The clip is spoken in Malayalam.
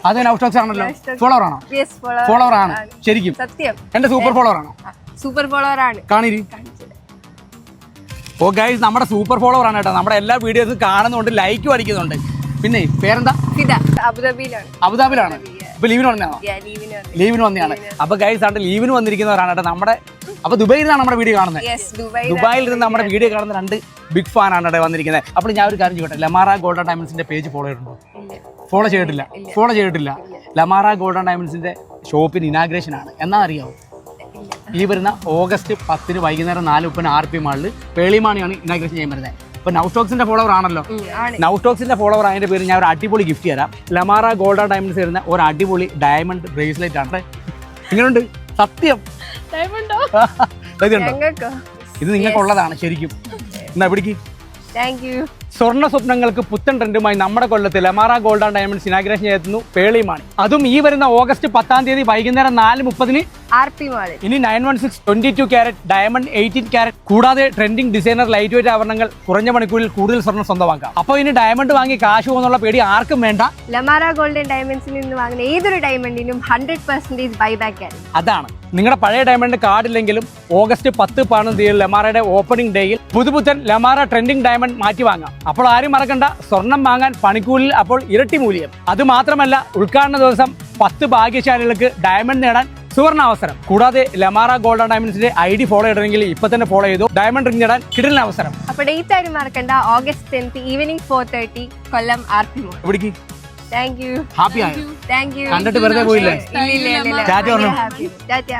അത് നൗസ്റ്റോക്സ് ആണല്ലോ. ഫോളോവർ ആണോ? ഫോളോവർ ആണ് ശരിക്കും. സത്യം എന്റെ സൂപ്പർ ഫോളോവർ ആണോ? സൂപ്പർ ഫോളോവർ ആണ്. കാണിരി. ഓ ഗൈസ്, നമ്മുടെ സൂപ്പർ ഫോളോവർ ആണ് കേട്ടോ. നമ്മുടെ എല്ലാ വീഡിയോസും കാണുന്നുണ്ട്, ലൈക്കും അടിക്കുന്നുണ്ട്. പിന്നെ പേരെന്താ? അബുദാബിയിലാണ്. ഇപ്പൊ ലീവിന് വന്നതാണോ? ലീവിന് വന്നതാണ്. അപ്പൊ ഗൈസ് ആണ് ലീവിന് വന്നിരിക്കുന്നവരാണ് കേട്ടോ നമ്മുടെ. അപ്പൊ ദുബായിൽ നിന്നാണ് നമ്മുടെ വീഡിയോ കാണുന്നത്. ദുബായിൽ നിന്ന് നമ്മുടെ വീഡിയോ കാണുന്ന 2 ബിഗ് ഫാൻ ആണ് ഇവിടെ വന്നിരിക്കുന്നത്. അപ്പോൾ ഞാൻ ഒരു കാര്യം ചെയ്യട്ടെ, ലമാറ ഗോൾഡൻ ഡയമണ്ട്സിന്റെ പേജ് ഫോളോ ചെയ്തിട്ടുണ്ടോ? ഫോളോ ചെയ്തിട്ടില്ല. ലമാറ ഗോൾഡൻ ഡയമണ്ട്സിന്റെ ഷോപ്പിന് ഇനാഗ്രേഷൻ ആണ്. എന്നാ അറിയാമോ? ഈ വരുന്ന ഓഗസ്റ്റ് 10 വൈകുന്നേരം 4:30 RP മാളിൽ പേളിമാണിയാണ് ഇനാഗ്രേഷൻ ചെയ്യാൻ വരുന്നത്. ഇപ്പൊ നൗസ്റ്റോക്സിന്റെ ഫോളോവർ ആണല്ലോ. നൗസ്റ്റോക്സിന്റെ ഫോളോവർ അതിന്റെ പേര് ഞാൻ ഒരു അടിപൊളി ഗിഫ്റ്റ് തരാം. ലമാറ ഗോൾഡൻ ഡയമണ്ട്സ് വരുന്ന ഒരു അടിപൊളി ഡയമണ്ട് ബ്രേസ്ലെറ്റ് ആണ്. ഇങ്ങനെയുണ്ട് സത്യം. ഇത് നിങ്ങൾക്കുള്ളതാണ് ശരിക്കും. എന്നാ പിടിക്ക്. സ്വർണ്ണ സ്വപ്നങ്ങൾക്ക് പുത്തൻ ട്രെൻഡുമായി നമ്മുടെ കൊല്ലത്ത് ലമാറ ഗോൾഡൻ ഡയമണ്ട്സ് ഇനാഗ്രേഷൻ ചെയ്യുന്നു പേളിമാണി. അതും ഈ വരുന്ന ഓഗസ്റ്റ് 10 വൈകുന്നേരം 4:30 RP മാളിൽ. ഇനി 916 22 ക്യാരറ്റ് ഡയമണ്ട് 18 ക്യാരറ്റ് കൂടാതെ ട്രെൻഡിംഗ് ഡിസൈനർ ലൈറ്റ് വെയിറ്റ് ആഭരണങ്ങൾ കുറഞ്ഞ മണിക്കൂറിൽ കൂടുതൽ സ്വർണ്ണം സ്വന്തമാക്കാം. അപ്പോൾ ഇനി ഡയമണ്ട് വാങ്ങി കാശ് പോകുന്നുള്ള പേടി ആർക്കും വേണ്ട. ലമാറ ഗോൾഡൻ ഡയമണ്ട്സിൽ നിന്ന് വാങ്ങുന്ന ഏതൊരു ഡയമണ്ടിനും 100% ബൈബാക്ക് ആണ്. അതാണ് നിങ്ങളുടെ പഴയ ഡയമണ്ട് കാർഡില്ലെങ്കിലും ഓഗസ്റ്റ് 10 ലമാറയുടെ ഓപ്പണിംഗ് ഡേയിൽ പുതുപുത്തൻ ലമാറ ട്രെൻഡിംഗ് ഡയമണ്ട് മാറ്റി വാങ്ങാം. അപ്പോൾ ആരും മറക്കണ്ട, സ്വർണം വാങ്ങാൻ പണിക്കൂലിൽ അപ്പോൾ ഇരട്ടി മൂല്യം. അത് മാത്രമല്ല, ഉദ്ഘാടന ദിവസം 10 ഭാഗ്യശാലികൾക്ക് ഡയമണ്ട് നേടാൻ സുവർണ അവസരം. കൂടാതെ ലമാറ ഗോൾഡൻ ഡയമണ്ട്സിന്റെ ID ഫോളോ ചെയ്യണമെങ്കിൽ ഇപ്പൊ തന്നെ ഫോളോ ചെയ്തു ഡയമണ്ട് റിംഗ് നേടാൻ കിടിലൻ അവസരം. അപ്പോൾ ഡേറ്റ് ആരും മറക്കണ്ട, ഓഗസ്റ്റ് 10 ഈവനിംഗ് 4:30 കൊല്ലം RP മാൾ. ഇവിടേക്ക്. Thank you. ഹാപ്പി ആയോ? Thank you. കണ്ടിട്ട് വെറുതെ പോയില്ലേ? ഇല്ല. ടാറ്റ പറഞ്ഞു. ടാറ്റ.